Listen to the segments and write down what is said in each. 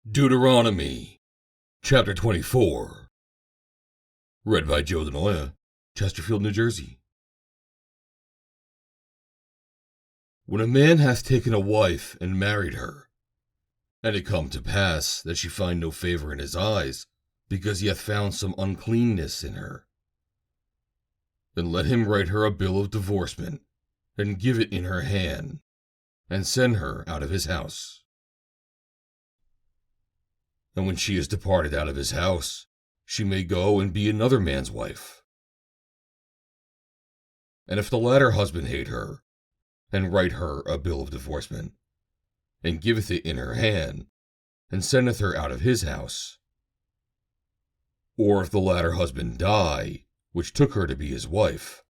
Deuteronomy, chapter 24. Read by Joe DeNoia, Chesterfield, New Jersey. When a man hath taken a wife and married her, and it come to pass that she find no favor in his eyes, because he hath found some uncleanness in her, then let him write her a bill of divorcement, and give it in her hand, and send her out of his house. And when she is departed out of his house, she may go and be another man's wife. And if the latter husband hate her, and write her a bill of divorcement, and giveth it in her hand, and sendeth her out of his house, or if the latter husband die, which took her to be his wife,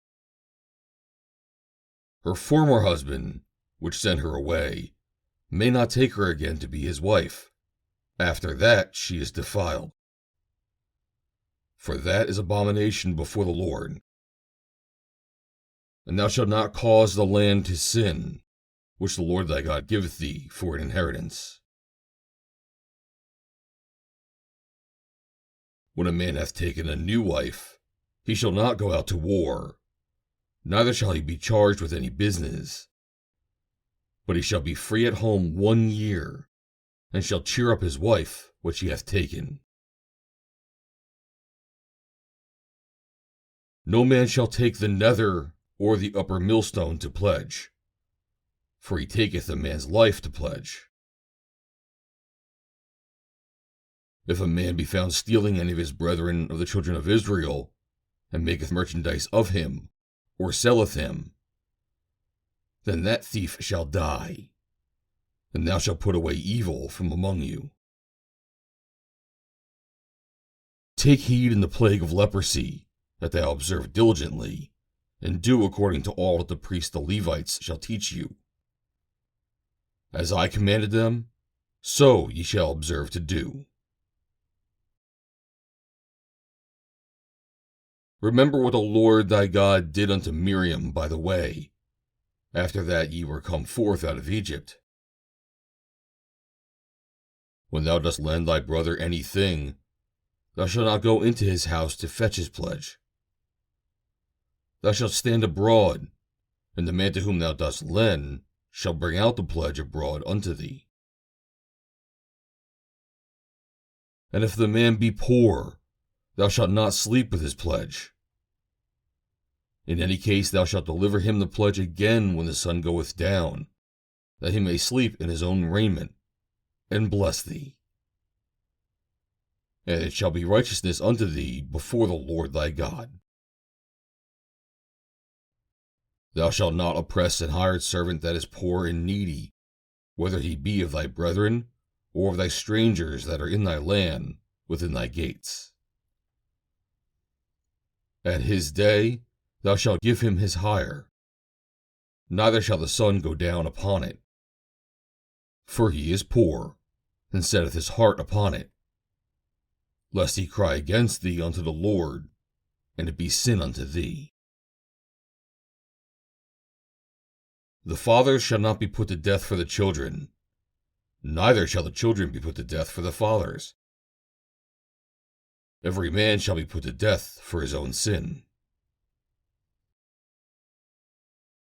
her former husband, which sent her away, may not take her again to be his wife. After that she is defiled. For that is abomination before the Lord. And thou shalt not cause the land to sin, which the Lord thy God giveth thee for an inheritance. When a man hath taken a new wife, he shall not go out to war, neither shall he be charged with any business, but he shall be free at home 1 year, and shall cheer up his wife which he hath taken. No man shall take the nether or the upper millstone to pledge, for he taketh a man's life to pledge. If a man be found stealing any of his brethren of the children of Israel, and maketh merchandise of him, or selleth him, then that thief shall die, and thou shalt put away evil from among you. Take heed in the plague of leprosy, that thou observe diligently, and do according to all that the priests the Levites shall teach you. As I commanded them, so ye shall observe to do. Remember what the Lord thy God did unto Miriam by the way, after that ye were come forth out of Egypt. When thou dost lend thy brother any thing, thou shalt not go into his house to fetch his pledge. Thou shalt stand abroad, and the man to whom thou dost lend shall bring out the pledge abroad unto thee. And if the man be poor, thou shalt not sleep with his pledge. In any case thou shalt deliver him the pledge again when the sun goeth down, that he may sleep in his own raiment, and bless thee. And it shall be righteousness unto thee before the Lord thy God. Thou shalt not oppress an hired servant that is poor and needy, whether he be of thy brethren, or of thy strangers that are in thy land, within thy gates. At his day thou shalt give him his hire, neither shall the sun go down upon it. For he is poor, and setteth his heart upon it, lest he cry against thee unto the Lord, and it be sin unto thee. The fathers shall not be put to death for the children, neither shall the children be put to death for the fathers. Every man shall be put to death for his own sin.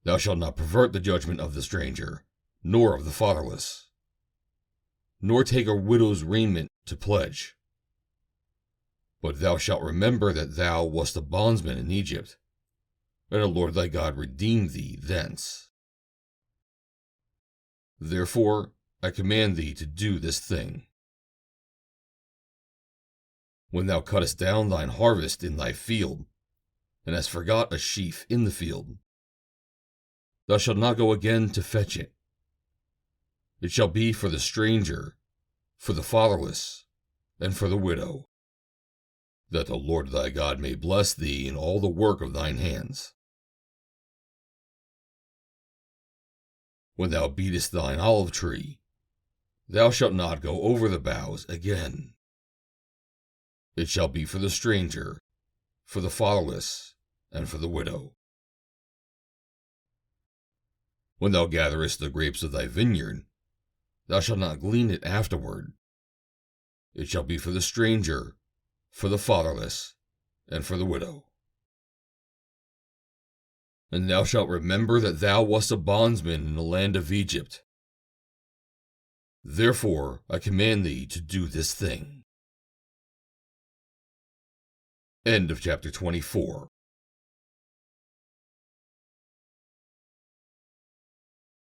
Thou shalt not pervert the judgment of the stranger, nor of the fatherless, nor take a widow's raiment to pledge. But thou shalt remember that thou wast a bondsman in Egypt, and the Lord thy God redeemed thee thence. Therefore I command thee to do this thing. When thou cuttest down thine harvest in thy field, and hast forgot a sheaf in the field, thou shalt not go again to fetch it. It shall be for the stranger, for the fatherless, and for the widow, that the Lord thy God may bless thee in all the work of thine hands. When thou beatest thine olive tree, thou shalt not go over the boughs again. It shall be for the stranger, for the fatherless, and for the widow. When thou gatherest the grapes of thy vineyard, thou shalt not glean it afterward, It shall be for the stranger, for the fatherless, and for the widow. And thou shalt remember that thou wast a bondsman in the land of Egypt. Therefore I command thee to do this thing. End of chapter 24.